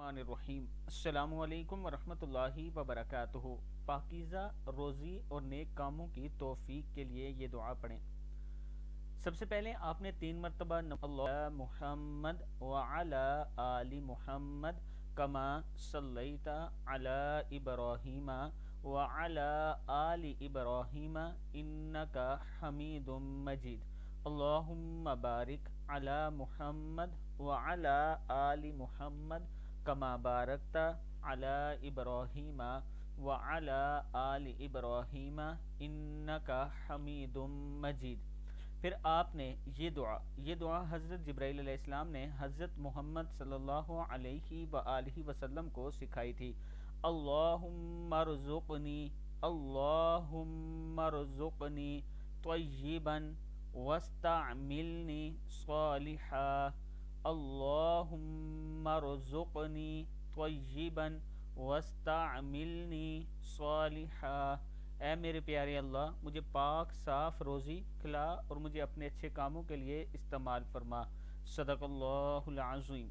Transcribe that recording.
الرحمن الرحیم۔ السلام علیکم ورحمۃ اللہ وبرکاتہ۔ پاکیزہ روزی اور نیک کاموں کی توفیق کے لیے یہ دعا پڑھیں۔ سب سے پہلے آپ نے 3 مرتبہ اللہ محمد وعلی آل محمد کما صلیت علی ابراہیم وعلی آل ابراہیم انک حمید مجید، اللہم بارک علی محمد وعلی آل محمد کما بارکت علی ابراہیم وعلی آل ابراہیم انک حمید مجید۔ پھر آپ نے یہ دعا حضرت جبرائیل علیہ السلام نے حضرت محمد صلی اللہ علیہ وآلہ وسلم کو سکھائی تھی۔ اللہم ارزقنی طیبا واستعملنی صالحا، اللہم ارزقنی طیبا واستعملنی صالحا۔ اے میرے پیارے اللہ، مجھے پاک صاف روزی کھلا اور مجھے اپنے اچھے کاموں کے لیے استعمال فرما۔ صدق اللہ العظیم۔